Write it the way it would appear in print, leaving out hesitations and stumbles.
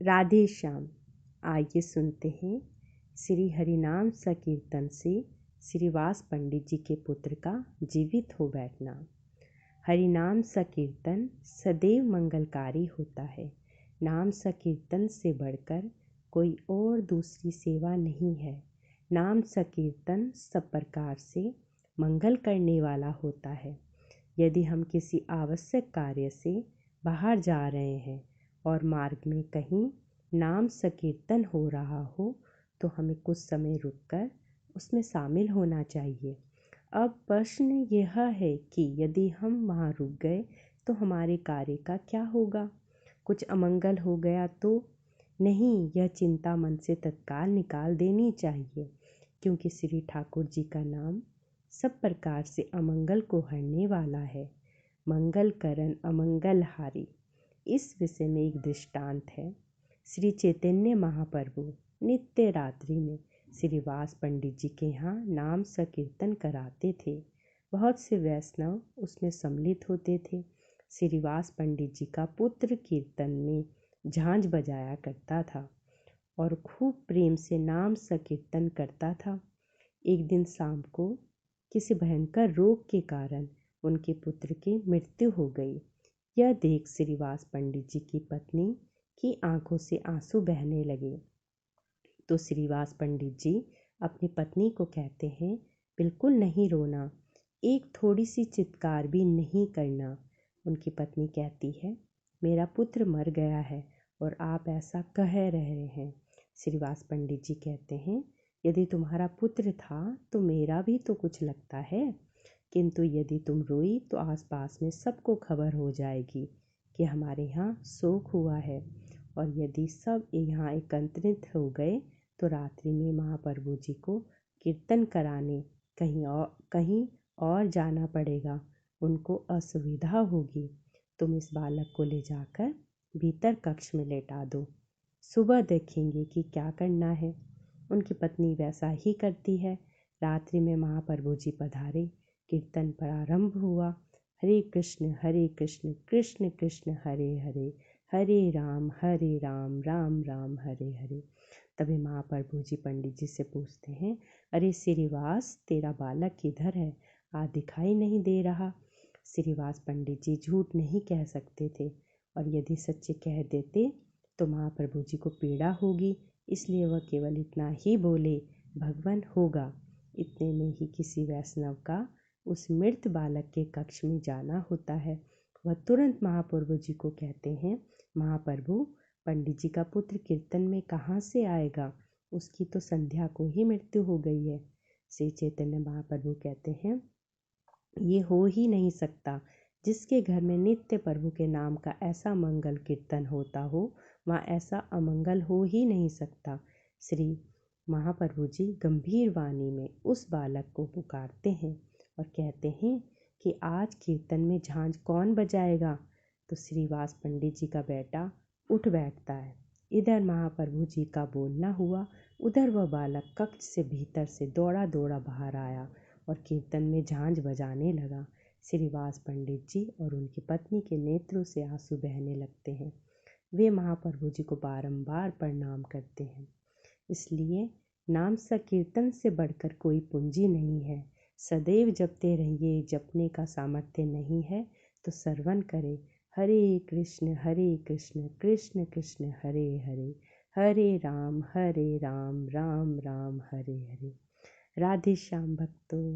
राधे श्याम। आइए सुनते हैं श्री हरिनाम संकीर्तन से श्रीवास पंडित जी के पुत्र का जीवित हो बैठना। हरिनाम संकीर्तन सदैव मंगलकारी होता है। नाम संकीर्तन से बढ़कर कोई और दूसरी सेवा नहीं है। नाम संकीर्तन सब प्रकार से मंगल करने वाला होता है। यदि हम किसी आवश्यक कार्य से बाहर जा रहे हैं और मार्ग में कहीं नाम संकीर्तन हो रहा हो तो हमें कुछ समय रुककर उसमें शामिल होना चाहिए। अब प्रश्न यह है कि यदि हम वहाँ रुक गए तो हमारे कार्य का क्या होगा? कुछ अमंगल हो गया तो नहीं, यह चिंता मन से तत्काल निकाल देनी चाहिए, क्योंकि श्री ठाकुर जी का नाम सब प्रकार से अमंगल को हरने वाला है। मंगल करन अमंगल हारी, इस विषय में एक दृष्टांत है। श्री चैतन्य महाप्रभु नित्य रात्रि में श्रीवास पंडित जी के यहाँ नाम संकीर्तन कराते थे। बहुत से वैष्णव उसमें सम्मिलित होते थे। श्रीवास पंडित जी का पुत्र कीर्तन में झांझ बजाया करता था और खूब प्रेम से नाम संकीर्तन करता था। एक दिन शाम को किसी भयंकर रोग के कारण उनके पुत्र की मृत्यु हो गई। यह देख श्रीवास पंडित जी की पत्नी की आंखों से आंसू बहने लगे तो श्रीवास पंडित जी अपनी पत्नी को कहते हैं, बिल्कुल नहीं रोना, एक थोड़ी सी चित्कार भी नहीं करना। उनकी पत्नी कहती है, मेरा पुत्र मर गया है और आप ऐसा कह रहे हैं। श्रीवास पंडित जी कहते हैं, यदि तुम्हारा पुत्र था तो मेरा भी तो कुछ लगता है, किंतु यदि तुम रोई तो आसपास में सबको खबर हो जाएगी कि हमारे यहाँ शोक हुआ है, और यदि सब यहाँ एकत्रित हो गए तो रात्रि में महाप्रभु जी को कीर्तन कराने कहीं और जाना पड़ेगा, उनको असुविधा होगी। तुम इस बालक को ले जाकर भीतर कक्ष में लेटा दो, सुबह देखेंगे कि क्या करना है। उनकी पत्नी वैसा ही करती है। रात्रि में महाप्रभु जी पधारे, कीर्तन प्रारंभ हुआ। हरे कृष्ण कृष्ण कृष्ण हरे हरे, हरे राम राम राम हरे हरे। तभी महाप्रभु जी पंडित जी से पूछते हैं, अरे श्रीवास, तेरा बालक किधर है? आज दिखाई नहीं दे रहा। श्रीवास पंडित जी झूठ नहीं कह सकते थे, और यदि सच्चे कह देते तो महाप्रभु जी को पीड़ा होगी, इसलिए वह केवल इतना ही बोले, भगवान होगा। इतने में ही किसी वैष्णव का उस मृत बालक के कक्ष में जाना होता है। वह तुरंत महाप्रभु जी को कहते हैं, महाप्रभु, पंडित जी का पुत्र कीर्तन में कहाँ से आएगा? उसकी तो संध्या को ही मृत्यु हो गई है। श्री चैतन्य महाप्रभु कहते हैं, ये हो ही नहीं सकता। जिसके घर में नित्य प्रभु के नाम का ऐसा मंगल कीर्तन होता हो, वहाँ ऐसा अमंगल हो ही नहीं सकता। श्री महाप्रभु जी गंभीर वाणी में उस बालक को पुकारते हैं और कहते हैं कि आज कीर्तन में झांझ कौन बजाएगा? तो श्रीवास पंडित जी का बेटा उठ बैठता है। इधर महाप्रभु जी का बोलना हुआ, उधर वह बालक कक्ष से भीतर से दौड़ा दौड़ा बाहर आया और कीर्तन में झांझ बजाने लगा। श्रीवास पंडित जी और उनकी पत्नी के नेत्रों से आंसू बहने लगते हैं। वे महाप्रभु जी को बारंबार प्रणाम करते हैं। इसलिए नाम संकीर्तन से बढ़कर कोई पूंजी नहीं है। सदैव जपते रहिए। जपने का सामर्थ्य नहीं है तो श्रवण करें। हरे कृष्ण कृष्ण कृष्ण हरे हरे, हरे राम राम राम हरे हरे। राधे श्याम भक्तों।